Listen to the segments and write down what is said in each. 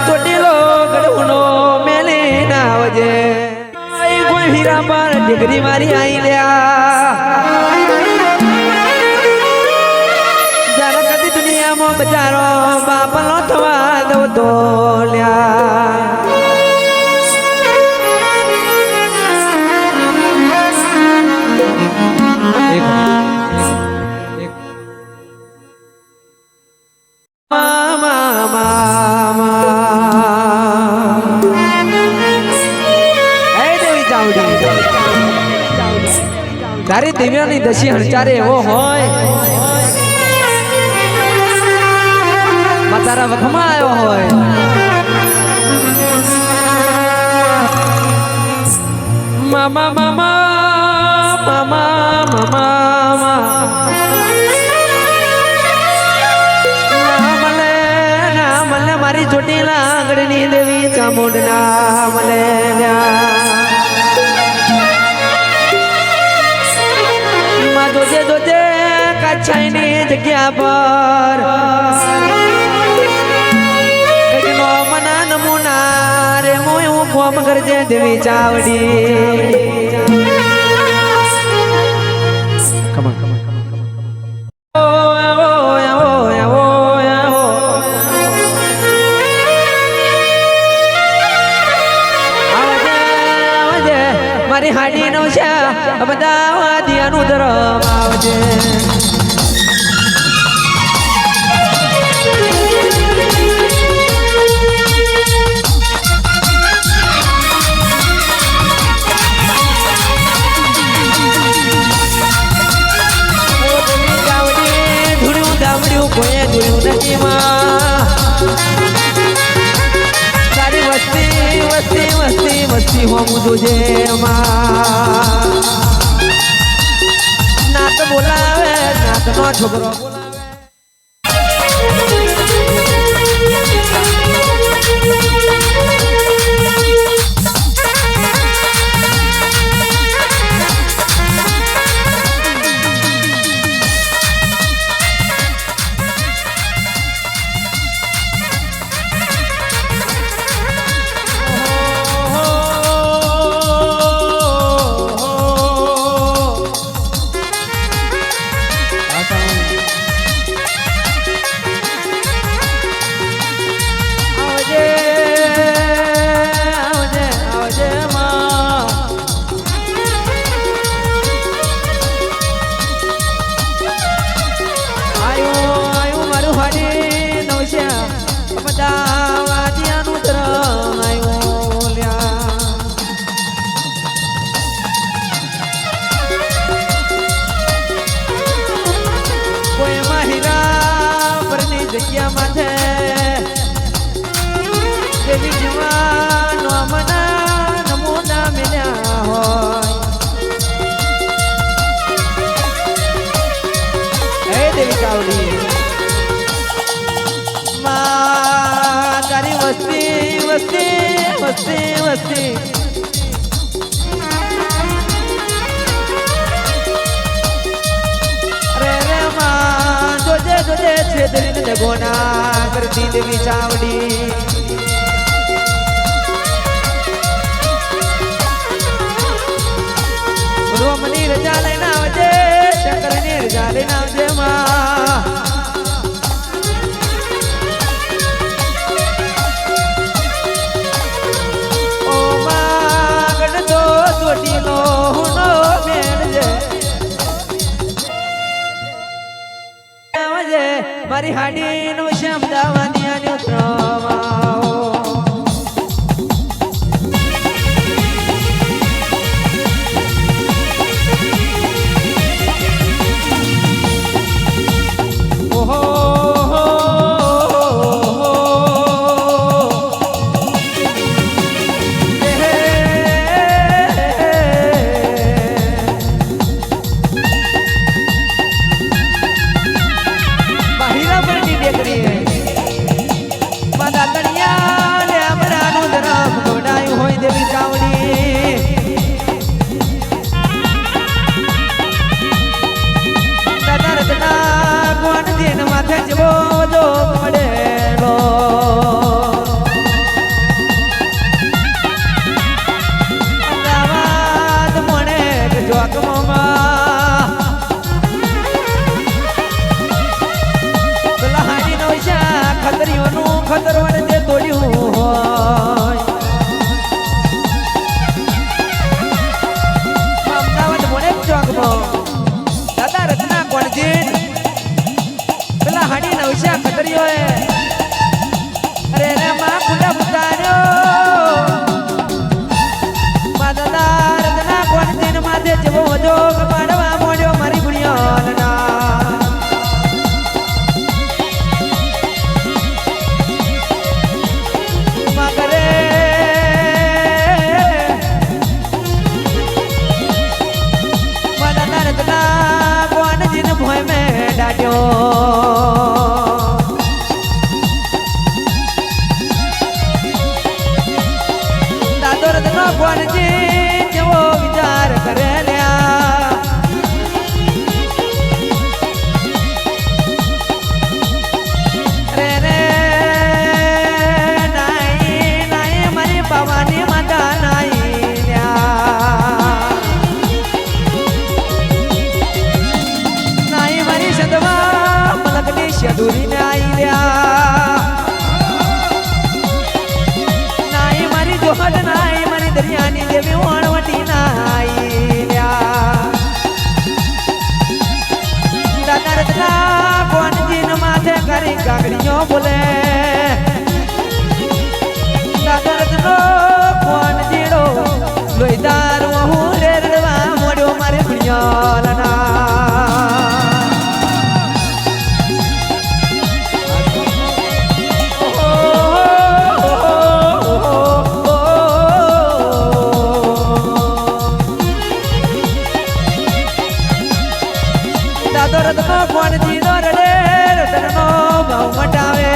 ચોટીલો ગડુનો મેલે ના આવજે કોઈ હીરા પર ડિગ્રી મારી આઈ લ્યા જ્યારે કદી દુનિયામાં બચારો બાપનો થવા દો તો લ્યા તારી દિવ્યાની દશી હણચારે એવો હોય તારા વખમાં આવ્યો હોય મામા મામા મામા મામા ના મળે મારી ચોટીલા આંગળની દેવી ચામુંડ ના મળે જોજે જોજે કાછાઈની જગ્યા પર કઈનો મના નમૂના રે મોયું કોમ કરજે દેવી ચાવડી કમા કમા મારી હાડી નો છે બધા વાદિયાનું ધરમ આવજે ધૂળ્યું દાવડ્યું કોઈ ધૂળ્યું નથી માં તારી વસ્તી વસ્તી વસ્તી વસ્તી હોમું જોજે માં નાત બોલાવે નાત નો છોકરો જગ્યા માથે દેવી જવાનો મના નમૂના મેલ્યા હોય હે દેવી ચાવડી માં તારી વસ્તી વસ્તી વસ્તી વસ્તી જોજે છેદરીને દગોના કરતી દેવી ચાવડી રોમની રજા લઈને આવજે શંકરની રજા લઈને આવજે માં ઓ માં ગણતો ચોટીલો હુનો બેણજે મારી હાડી નું શ્યામ દાવાની ઉતરવાઓ ઓહો Tania ખતરવણ જે તોડ્યું હોય અમદાવાદ મોડેક ચોકમાં દાદા રત્ના કોણજી પેલા હાડી નવશા ખતરીઓ અરે રે માં કુંડા ઉતાર્યો મા દાદા રત્ના કોણજી માથે જેવો હજો કપાડવા મોડ્યો મારી ગુણિયાલના દાદો રત્નો કોણજી જેવો વિચાર કરે લ્યા રે રે નાઈ નાઈ મારી બાવાની માતા નાઈ લ્યા નાઈ મારી સદવા મલકની શદુરી ને આઈ લ્યા નાઈ મારી જોહદ નાઈ મારી દરિયાની દેવી વણવટી નાઈ લ્યા દાદા રત્ના કોણજી ન માથે કરી કાગડીઓ બોલે દાદા રત્નો કોણજીડો લોહીદાર હું રેડવા મોડ્યો મારે ભણ્યાલના દાદો રત્નો કોણજી નો રડે રતનનો ભાવ મટાવે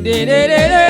રે રે રે રે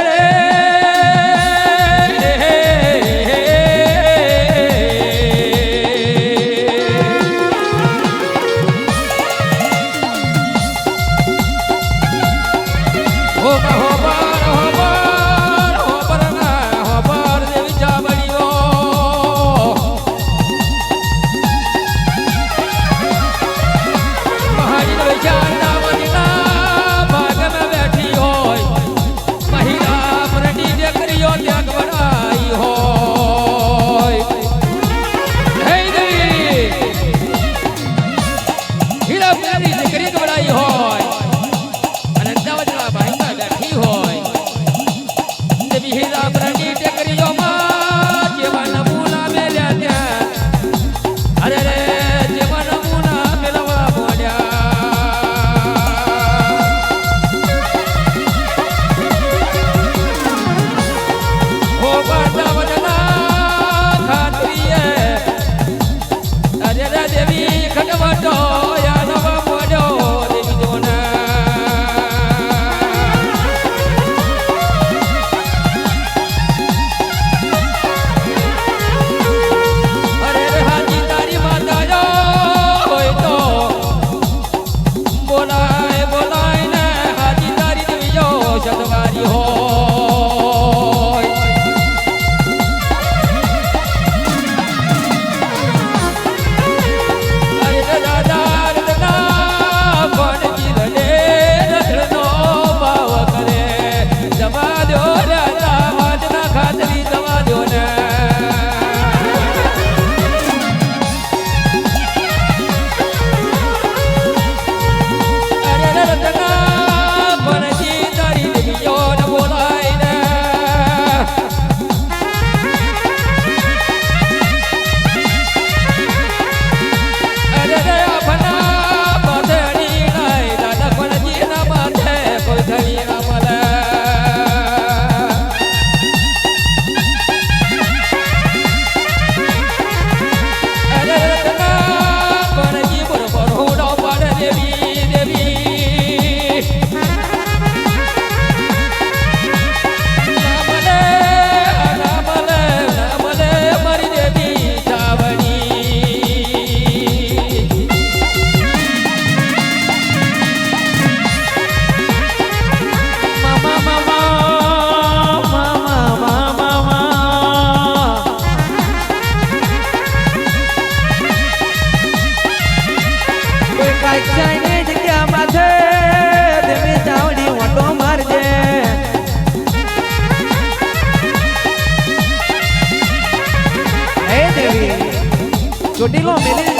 ચોટીલો મેલી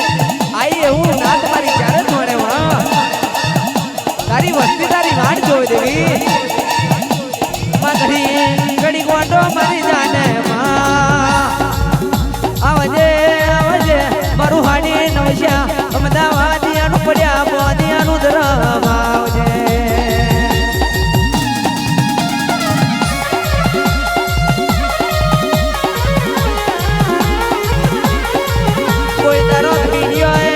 આઈ એવું ના તમારી ચારે જોડે તારી વસ્તી તારી વાટ જોઈ દેવી માં ઘડી ગોંડો મારી જાને આવજે આવજે મારું હાડી નવશ્યા અમદાવાદિયાનું પડ્યા બોદિયાનું ધરમ આવજે કોઈ તારો વિડિયો એ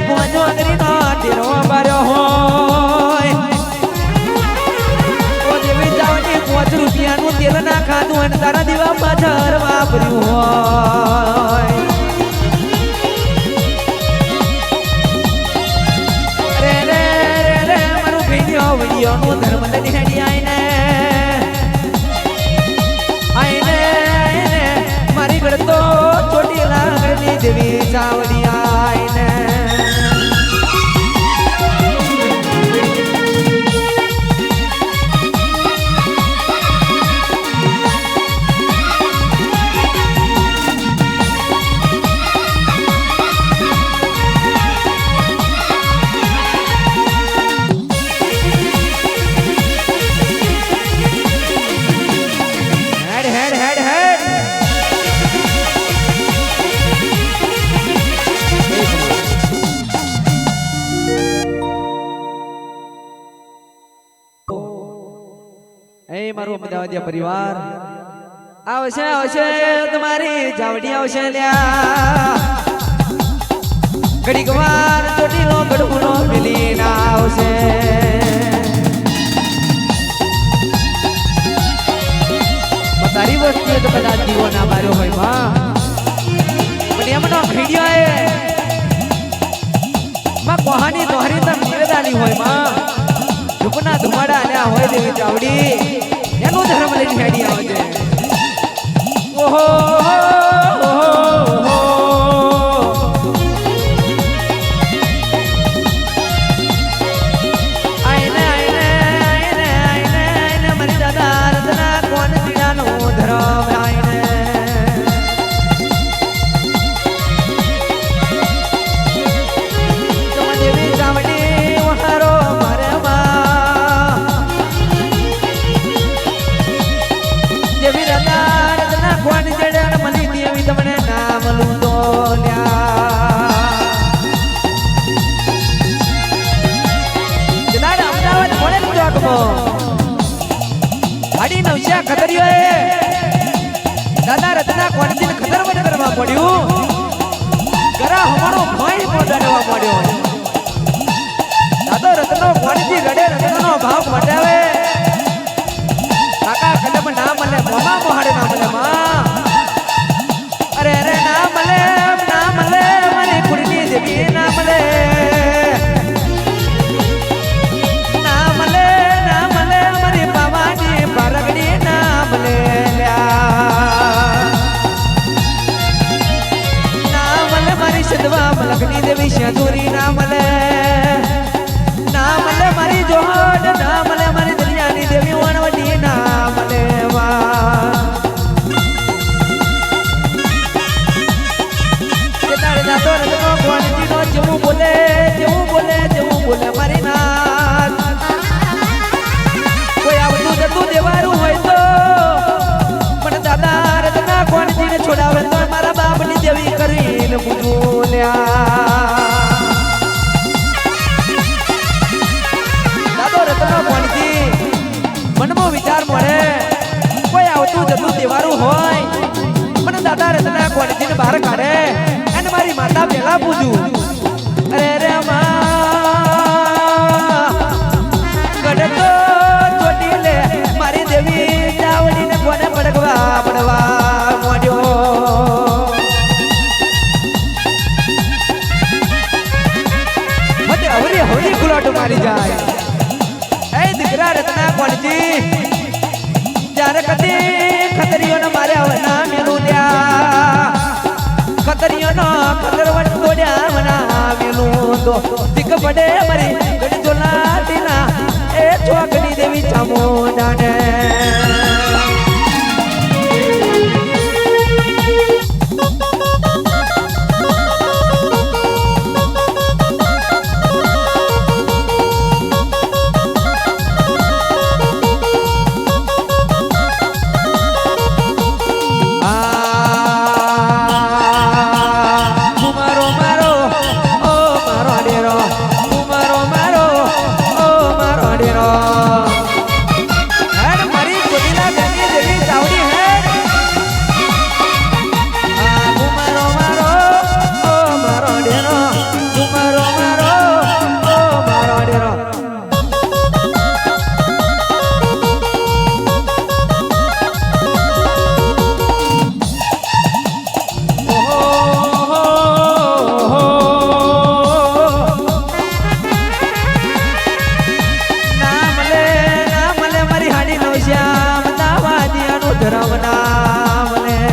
પોજો અંગરીનો ટેરો બાર્યો હોય તો જેવી જાવની 5 રૂપિયાનું તેલ ના ખાધું અને તારા દીવા પાછળ વાપર્યું હોય વિડિયોનું ધર્મ લડી આઈને મારી ઘર તો ચોટી લાગણી દેવી ચાવડી આઈને મારું અમદાવાદિયા પરિવાર આવશે તમારી જાવડી આવશે લ્યા ઘડીક વાર ચોટીલો ગઢપુરો મિલી ના આવશે તારી વસ્તુએ તો કદાચ દીવો ના માર્યો હોય પણ એમનો ભીડિયો માં કોહાની દોહરી તમ નિવેદાની હોય ધૂપના ધુમાડા આલ્યા હોય દેવી ચાવડી એનું ધર્મ લઈને હેડી આવજે ઓહો આઈને મારી દાદા રતના કોણ પીડાનો ધર્મ આઈને દેવી ચાવડી વહારો મારે દેવી રતના કોણ જડે મની દેવી તમને નામ લૂંટો લ્યા અમદાવાદ મળે ચોકમો હાડી નવશા ખતરીઓ દાદા રતના કોણથી ખતર વડ કરવા પડ્યું ગરા હમણો ભય પોડાડવા પડ્યો દાદો રતનો કોણથી રડે રતનો ભાવ મટાવે કાકા કદમ ના મળે મોમા મોહાડે ના મળે માં અરે ના મળે મારી કુળની દેવી ના મળે મારી પાવાની પારગડી ના મળે ના મળે મારી સદવા મલકની દેવી શેતુરી ના મળે મારી જોહડ ના મળે મારી દરિયાની દેવી વણવટી ના મળે જેવું બોલે મારી નાથ કોઈ આવતું જતું દેવાનું હોય તો પણ દાદા રતના કોણજીને છોડાવે તો મારા બાપની દેવી કરીને પૂછું દાદો રતના કોણજી મનમાં વિચાર મળે કોઈ આવતું જતું દેવાનું હોય પણ દાદા રતના કોણજીને બહાર કાઢે અને મારી માતા પેલા પૂછું અરે ગઢતો ચોટી લે મારી દેવી ચાવડીને કોને પડવા મોડ્યો હવરી ગુલાટો મારી જાય એ દીકરા રત્ના કોણજી જ્યારે કદી ખતરીઓને માર્યા ના મેલું લ્યા ખતરીઓનો ખતરવટ તોડ્યા મના મેલું તો દીક પડે મારી ગડી તો લાટીના એ ચોકડી દેવી ચામુંડાને રામના મને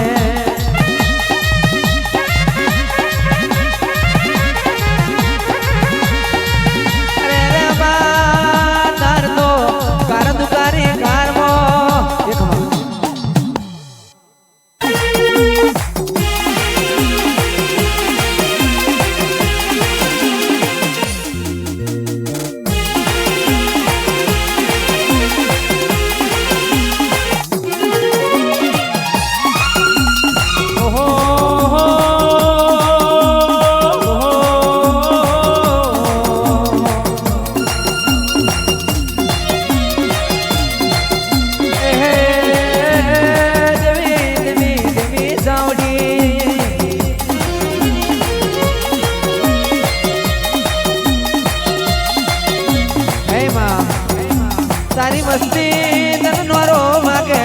તારી મસ્તી તન નોરો માગે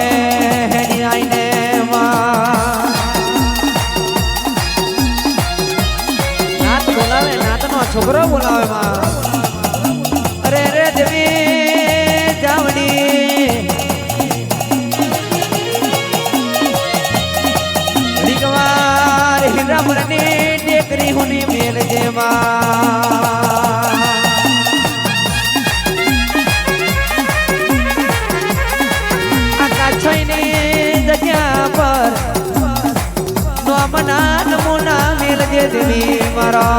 હેની આઈને નાત બોલાવે નાતનો છોકરો બોલાવે માં અરે રે દેવી જાવડી રીકવાર હીરા મરની ટેકરી હુની મેલ જેમાં જગ્યા પર નોમના નમૂના મેલજે દેવી મારા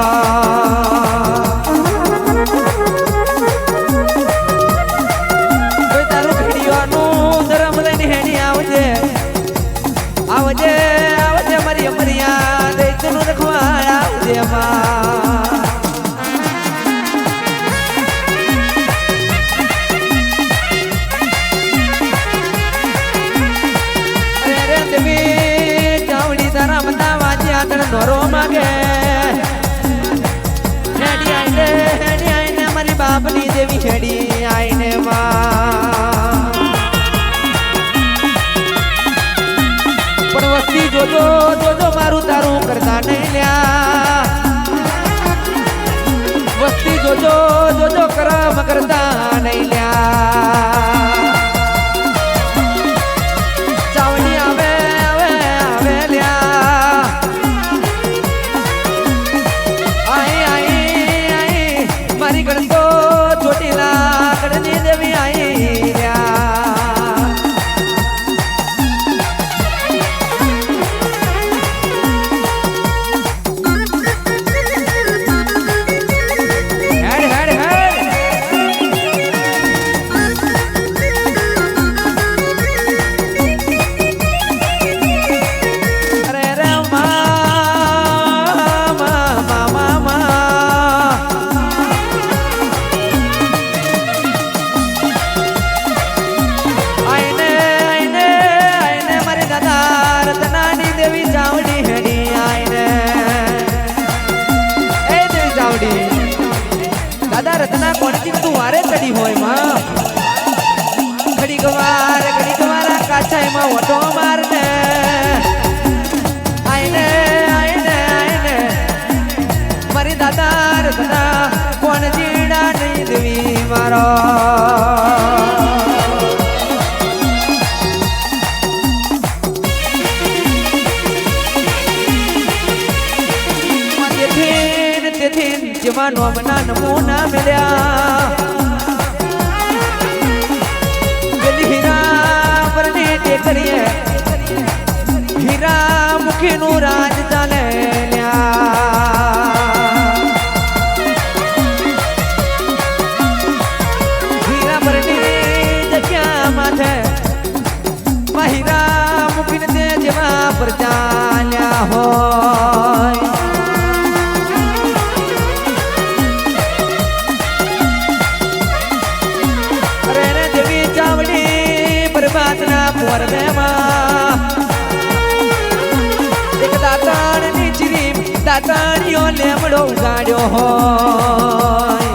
તારું ભેડિયાનું ધર્મ લઈને હેડી આવજે આવજે આવજે મારી અમરિયા દૈતનું રખવાડ આવજે માં નોરો માગે હેડી આઈને મારી બાપની દેવી હેડી આઈને પણ વસ્તી જોજો જોજો મારું તારું કરતા નહીં લ્યા વસ્તી જોજો જોજો કરમ કરતા નહીં લ્યા ચાવડી આવે આવે આવે લ્યા મારી ગણતો ચોટીલા ગણની દેવી આઈ દાદા રત્ના કોણથી તું વારે ચડી હોય માં ઘડીક વાર કાચા એમાં ઓટો મારને આઈને આઈને આઈને મારી દાદા રત્ના કોણ જીડા નહીં દેવી મારો જવાનો મના નમૂના મળ્યા પેલી હીરા પરની ટેકરીએ હીરા મુખીનું રાજ ચાલે હીરા પરની જગ્યા માથે હીરા મુખીને તે જેવા પર ચાલ્યા હોય એક દાતાણની ચીરી દાતાણીઓ લેમડો ઉગાડ્યો હોય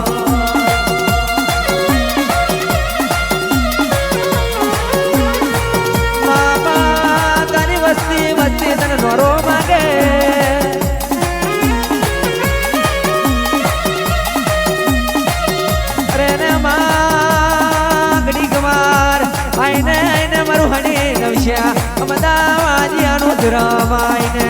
મામા તારી વસ્તી વસ્તી તને નોરો માગે અરે ને માં ઘડી ગવાર આઈને આઈને મારું હણી નવશ્યા બધા વાજિયાનું ધ્રમાઈને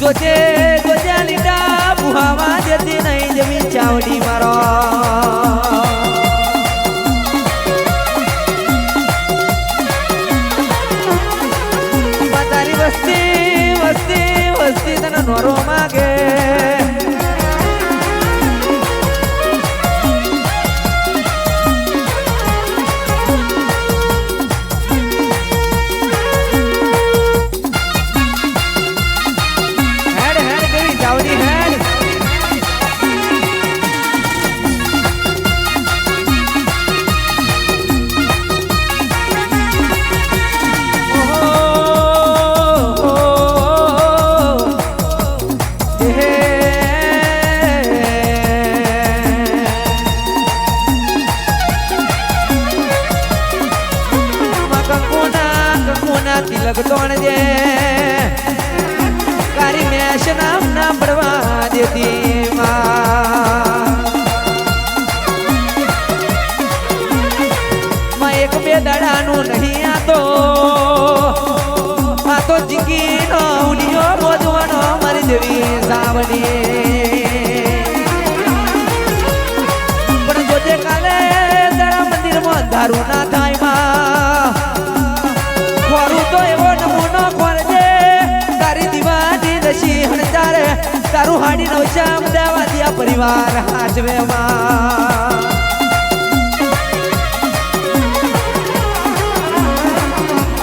જોજે જોજે લીડા બુહાવા દેતી નહીં દેવી ચાવડી મારો તારી વસ્તી વસ્તી વસ્તી તને નોરો માગે તિલક તોણજે કારી મેશ નામ ના પડવા દેતી માં એક બે દાડાનું નહીં આ તો જિંદગીનો ઉડિયો બોધવાનો મારી દેવી સાવડી પણ જોજે કાલે તારા મંદિરમાં દારૂ ના થાય માં તો એવો નમૂનો ખોરજે તારી દીવાની નશી હણચારે તારું હાડી નવશામ દેવા દિયા પરિવાર હાજવે માં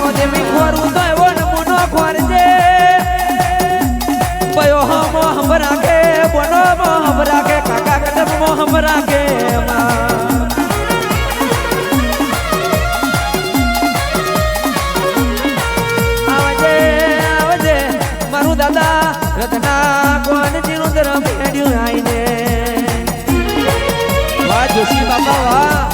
ઓ દેવી ખોરું તો એવો નમૂનો ખોરજે પયો હમ હંભરાકે બોનો મો હંભરાકે કાકા કદમ મો હંભરાકે માં દાદા રત્ના કોણ જીનું ધરમ હેડ્યું આઈને વાહ જોશી બાપા વાહ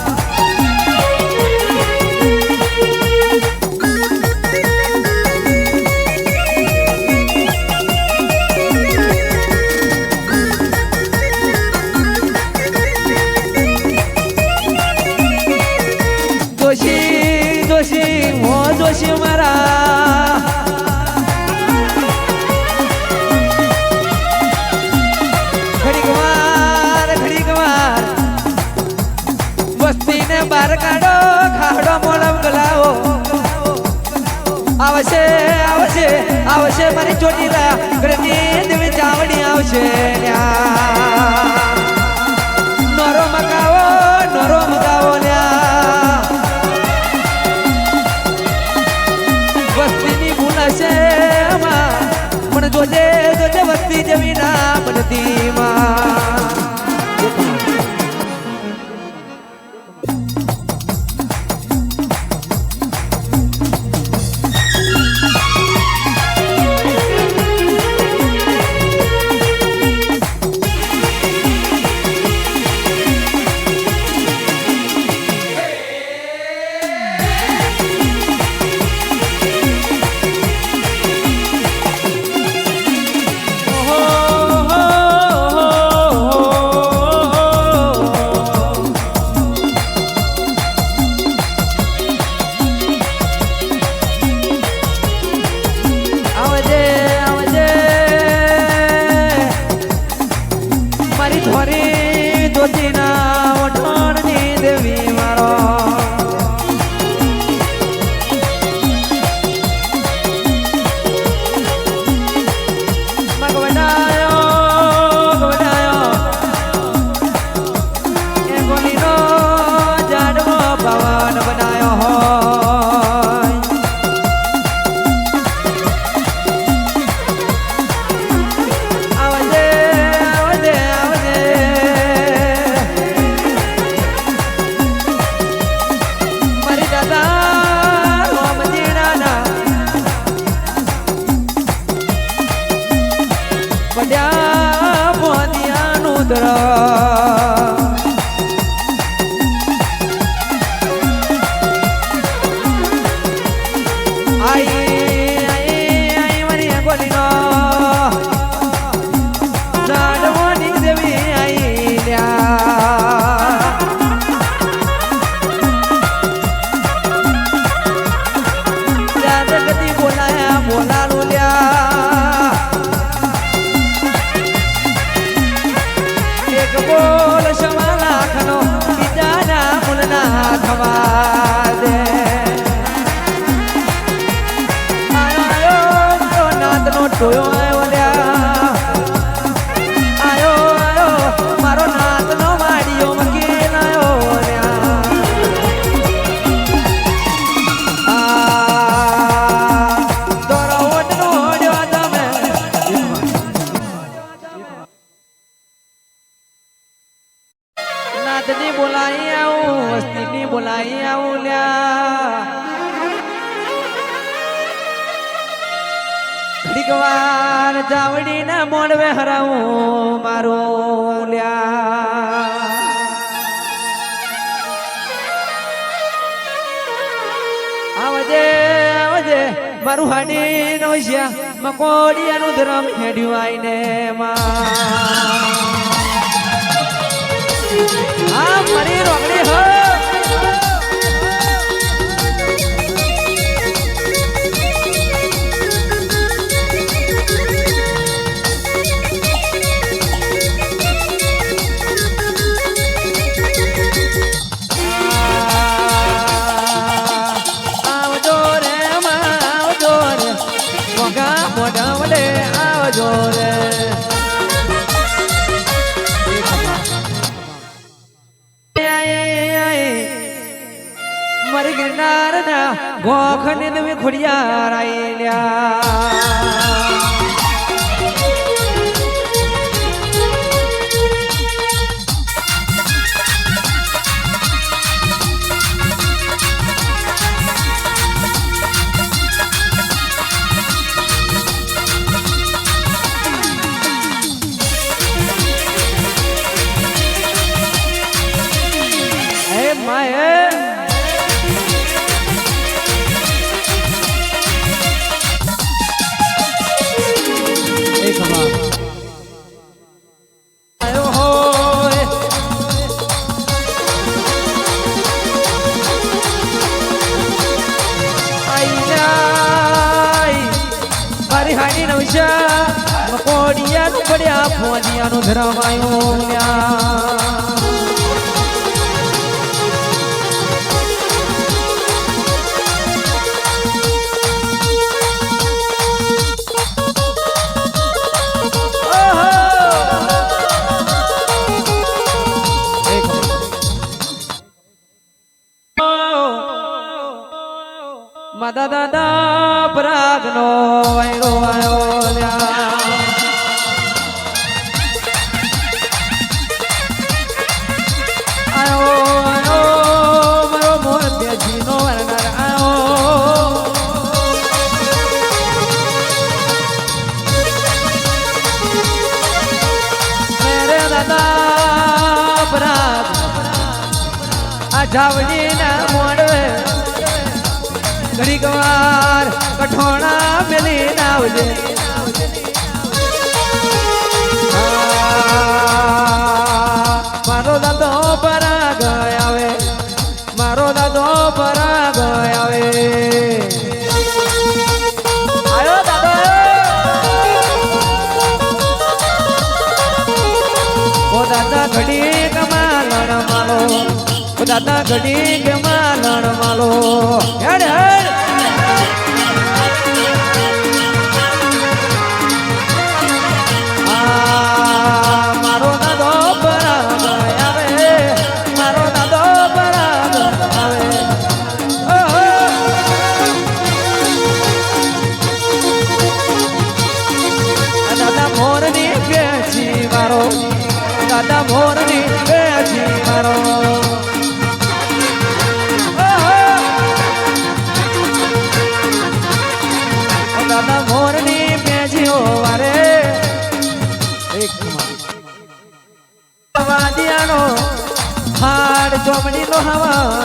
જોશી જોશી હો જોશી મારા બાર કાઢો ખાડો મોલમ ગલાવો આવશે આવશે આવશે મારી ચોટીલા ગળની દેવી ચાવડી આવશે નોરો મગાવો લ્યા વસ્તીની ભૂલ હશે પણ જોજે જોજે વસ્તી જેવી ના બનતી માં પડ્યા મોદિયાનું દર ટોયો આવ્યો લ્યા આયો આયો મારો નાતનો માડિયો મકીન આયો લ્યા દોરો ઓટનો ઓડ્યો તમે નાતની બોલાઈ આવું વસ્તીની બોલાઈ આવું લ્યા ઘડીકવાર જાવડીને મોડવે હરાવું મારું લ્યા આવજે આવજે મારું હાડી નો શ્યા મકોડિયાનું ધરમ હેડ્યું આઈને આ મારી રોકડી હો મરી ગિરનાર ના ગોખને તમે ખોડિયા રાયલ્યા હાડી નવશા મકોડિયાનું પડ્યા ફોડિયાનું ધરાવાયો માદા દાદા પરાગનો વાયરો આયો લ્યા આયો આયો મારો મોર બેજીનો વરનાર આયો મેરે દાદા પરાગ આ જાવડીના મોડવે ઘડીકવાર કઠોણા મેલી નાવજે મારો દાદો પરાગ આવે મારો દાદો પરાગ આવે આયો દાદો ઓ દાદા ઘડી કમાલણ માલો ઓ દાદા ઘડી કમાલણ માલો હેડ હેડ દાદા મોરની બેઠી મારો દાદા મોરની બેજીઓ વારે નાનો હાડ ચોમડી નો હવા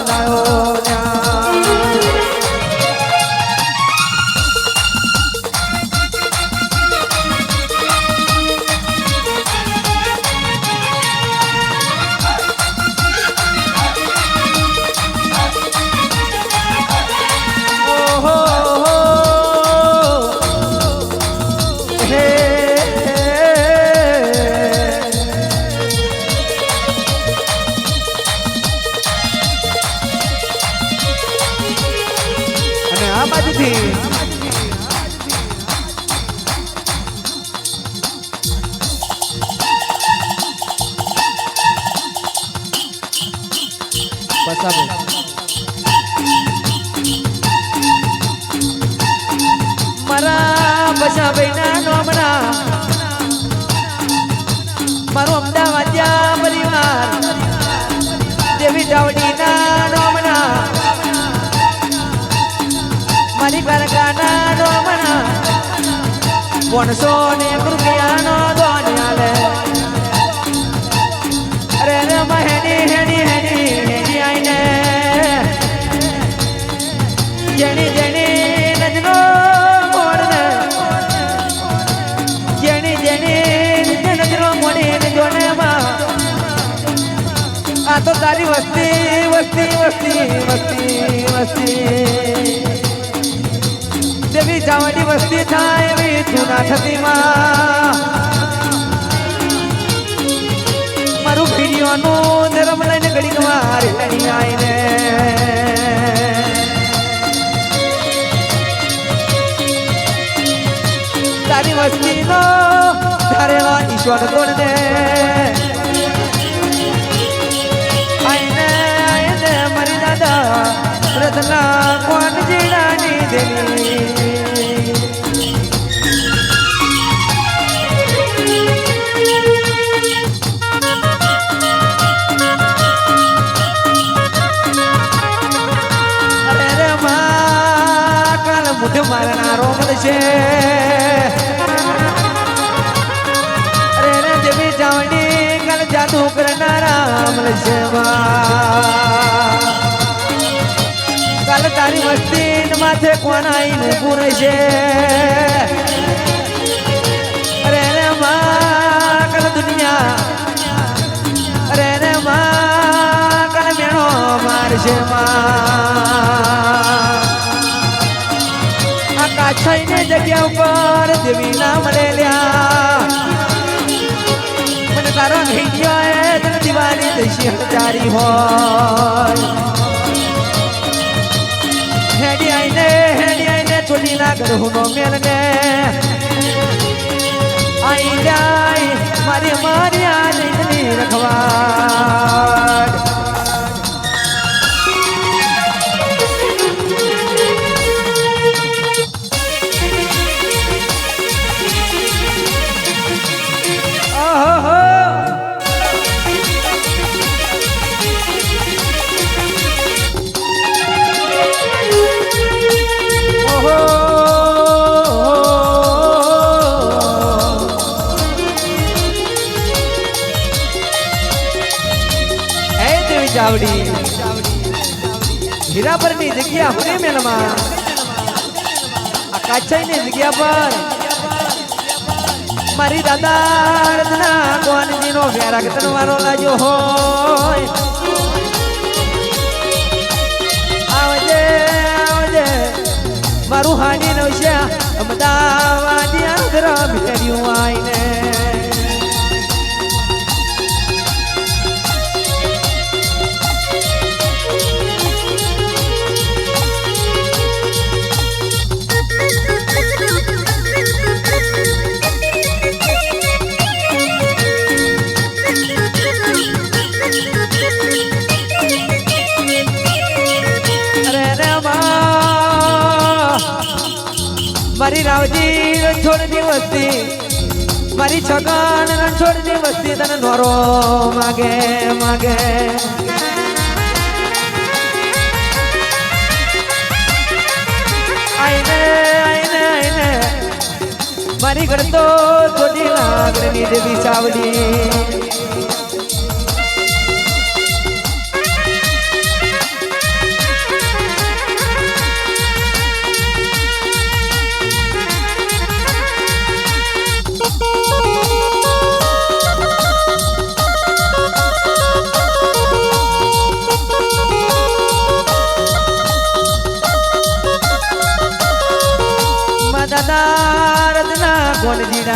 મારા બસા ભાઈના નોમના મારો અમદાવાદિયા પરિવાર દેવી ચાવડીના નોમના મારી કારકાના નોમના 500 રૂપિયાનો દોન આલે અરે રે મહેડી હેડી હેડી હેડી આઈને જેણી જેણી નજરો મોડને જેણી જેણી નજરો મોડી જોને માં આ તો તારી વસ્તી વસ્તી વસ્તી વસ્તી વસ્તી દેવી ચાવડી વસ્તી થાય એવી તું ના થતી માં મારું ભીડિયોનું ધર્મ લઈને ઘડીક વાર હેડી આઈને તારી વસ્તીનો ધારેલો ઈશ્વર તોડ દે આઈને આઈને મારી દાદા રતના કોણ જીડાની દેવી મારનારો મળશે અરે રે દેવી ચાવડી કાલ જાદુ કરનારા મળશે કાલ તારી વસ્તી માથે કોણ આઈને પૂરે છે અરે રે માં કાલ દુનિયા અરે રે માં કાલ મેણો મારશે કાછાઈને જગ્યા ઉપર દેવી ના મળેલ્યા મને તારો નહીં ગયો એ તને દિવાળી દઈશી હજારી હોય હેડી આઈને ચોલી ના ગરહુનો મેલને આઈ જાય મારી મારી આ જઈને રખવાડ ચાવડી હીરાપરની જગ્યા મને મેલમાં આ કાછાઈની જગ્યા પર મારી દાદા રત્ના કોનજીનો ફેરા કતરવારો લાગ્યો હોય આવજે આવજે મારું હાડી નવશ્યા અમદાવાદિયા ઘર ભેર્યું આઈને મારી રાવજી રણછોડની વસ્તી મારી છગન રણછોડની વસ્તી તને નોરો માગે માગે આઈને આઈને આઈને મારી ઘર તો છોટી લાગણી દેવી ચાવડી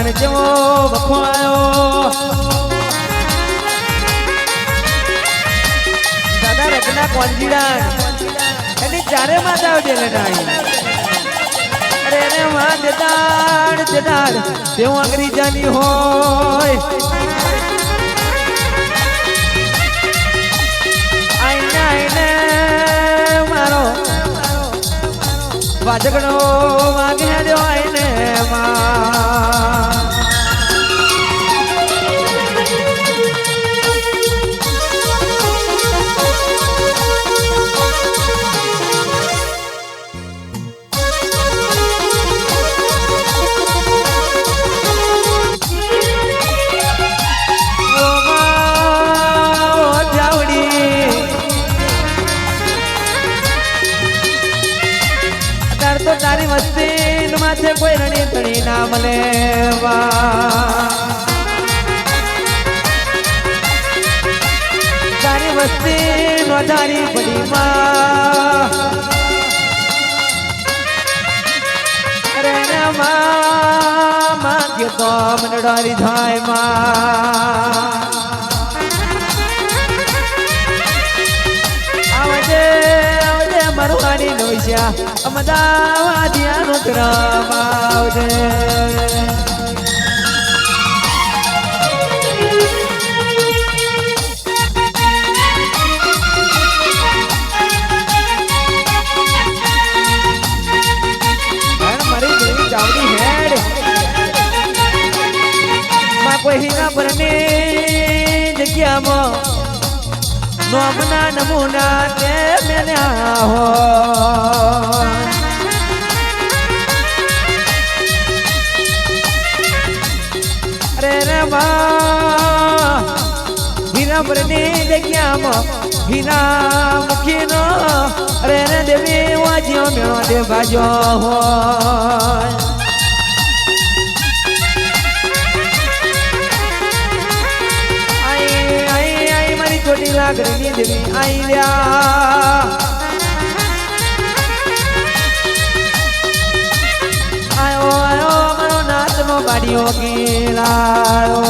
જાણે જેવો વખવાયો દાદા રચના કોંજીડા એની ચારે માતા જેલે નાઈ અરે એને માં જતાડ જતાડ તેઓ અંગ્રેજી જાની હોય આઈને આઈને મારો વાજગણો વાગે રહ્યો આઈને માં તારી વસ્તી માથે કોઈ રણી તણી ના મળે તારી વસ્તી નોંધારી પડી અરે માં કે તો મને ડરી થાય આવજે આવજે મારું ગાડી લોઈશ્યા અમદાવાદિયા નો ગ્રામ આવજે મારી દેવી ચાવડી હેડ માં કોઈ હીરા પરની જગ્યામાં નોમના નમૂના તે મેલ્યા હોય અરે રે માં હીરા પરની જગ્યામાં હીરા મુખીનો અરે રે દેવી વાજ્યો મેળો દે ભાજો હોય छोटी लागरनी देवी आईल्या आयो आयो मरो नाथ नो बाड़ियो गीलायो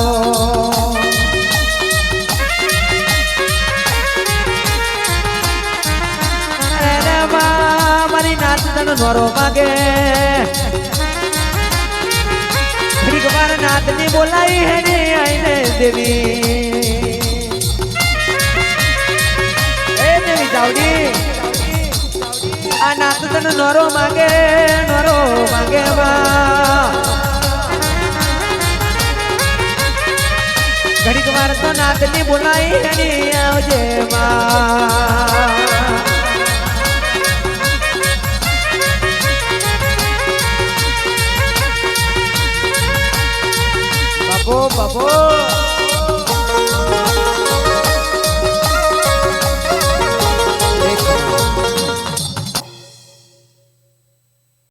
अरे मारी नाथ तन नोरो मागे भीगवार नाथ ने बोलाई है ने आईने देवी ચાવડી આ નાથ તન નોરો માંગે ઘડીક વાર તો નાથ ની બોલાઈ હણી આવજે બાપો બાપો